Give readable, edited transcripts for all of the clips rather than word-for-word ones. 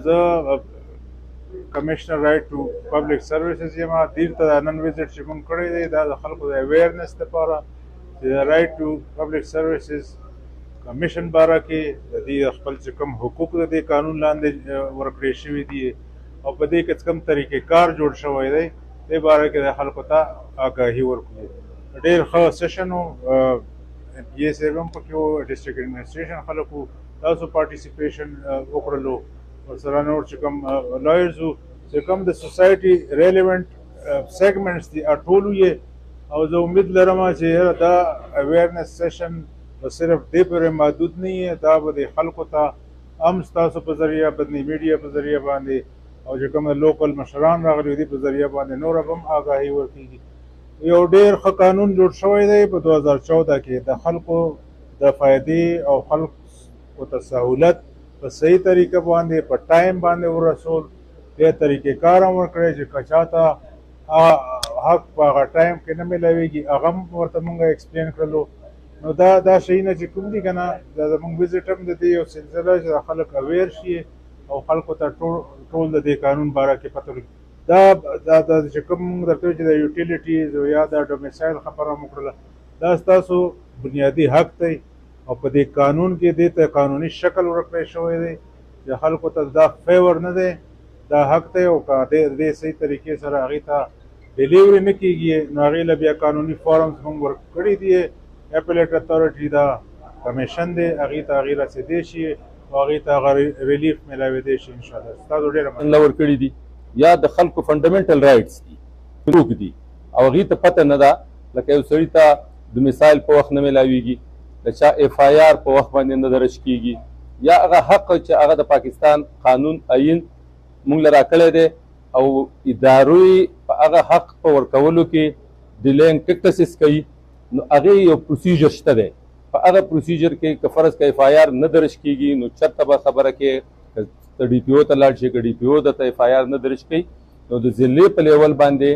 زه کمشنر رایټ ټو پبلک سروسز یم. دیر ته نن وزټ چې مونږ کړی دی دا د خلکو د اویرنس لپاره چې د رایټ ټو پبلک سروسز کمیشن باره کې د دې خپل چې کوم حقوق د دې قانون لاندې ورکړی شوي دي او په دې کې کوم طریقې کار جوړ شوی دی دې باره کې د خلکو ته آګاهي ورکړو. ډېر ښه سیشن و. پی اے صاحب هم پکې و، ډسټرکټ ایډمنسټریشن خلکو تاسو پارټیسپیشن وکړلو، ورسره نور چې کوم لایرز وو چې کوم د سوسایټي ریلیونټ سیګمنټس دي ټول یې. او زه امید لرم چې دا اویرنس سیشن به صرف دې پورې محدود نه وي، دا به د خلکو ته هم ستاسو په ذریعه بدني میډیا په ذریعه باندې او چې کوم لوکل مشران راغلي دي په ذریعه باندې نور هم آګاهي ورکېږي. یو ډېر ښه قانون جوړ شوی دی په 2014 کې د خلکو د فایدې او خلکو ته سهولت په صحیح طریقه باندې په ټایم باندې ورسول. دې طریقې کار هم ورکړی چې که چاته حق په هغه ټایم کې نه میلاویږي هغه هم ورته مونږ ایکسپلین کړلو. نو دا شیونه چې کوم دي که نه دا زموږ وزټ هم د دې یو سلسله چې خلک اویر شي او خلکو ته ټول د دې قانون باره کې پته ولګي. دا چې کوم درته چې د یوټیلیټیز یا د ډومیسایل خبره مو کړله دا ستاسو بنیادي حق دی او په دې قانون کې دې ته قانوني شکل ورکړی شوی دی چې خلکو ته دا فیور نه دی، دا حق دی. او که دې صحیح طریقې سره هغې ته ډیلیوري نه کېږي نو هغې له بیا قانوني فارمز موږ ورکړي دي. اپلیټ اتھارټي دا کمیشن دی، هغې ته هغې رسېدی شي او هغې ته هغه ریلیف میلاوېدی شي انشاءالله. ستاسو ډېره مننه ورکړي دي. یا د خلکو فنډامنټل رایټس دي حقوق دي او هغې ته پته نه ده. لکه یو سړي ته د مثال په وخت نه میلاویږي، د چا اف آی آر په وخت باندې نه درج کېږي، یا هغه حق چې هغه د پاکستان قانون عین موږ له راکړی دی او ادارو په هغه حق په ورکولو کې ډیلینګ پریکټسز کوي، نو هغې یو پروسیجر شته دی. په هغه پروسیجر کې که فرض که اف آی آر نه درج کېږي نو چېرته به خبره کې ته ډي پي او ته لاړ شي، که ډي پي او درته اف آی آر نه درج کوي نو د ضلعې په لیول باندې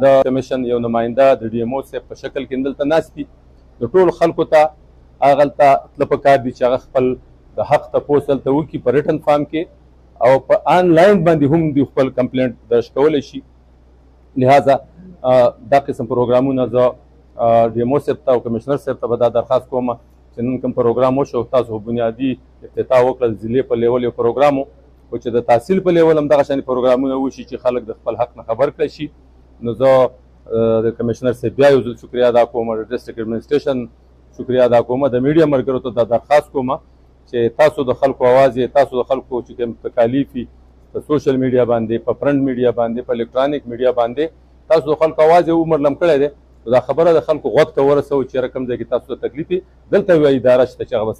د کمیشن یو نماینده د ډي ایم او صاحب په شکل کې دلته ناست دي. د ټولو خلکو ته هغلته تله پکار دي چې هغه خپل د حق تپوس هلته وکړي په ریټن فارم کې او په آنلاین باندې هم دوی خپل کمپلینټ درج کولی شي. لہذا دا قسم پروګرامونه زه ډي ایم او صاحب ته او کمیشنر صاحب ته به دا درخواست کوم چې نن کوم پروګرام وشو تاسو بنیادي افتتاح وکړل ضلعې په لیول یو پروګرام و او چې د تحصیل په لیول هم دغه شانې پروګرامونه وشي چې خلک د خپل حق نه خبر کړی شي. نو زه د کمیشنر صاحب بیا یو ځل شکریه ادا کوم، د ډسټرکټ ایډمنسټریشن شکریه ادا کوم، د میډیا ملګرو ته دا درخواست کوم چې تاسو د خلکو اواز یې، تاسو د خلکو چې کوم تکالیف وي په سوشل میډیا باندې، په پرنټ میډیا باندې، په الکترونیک میډیا باندې تاسو د خلکو اواز یې ومرلم کړی دی. دا خبره د خلکو غوږ ته ورسوو چې رقم ځای کې تاسو ته تکلیف وي دلته یوه اداره شته چې هغه به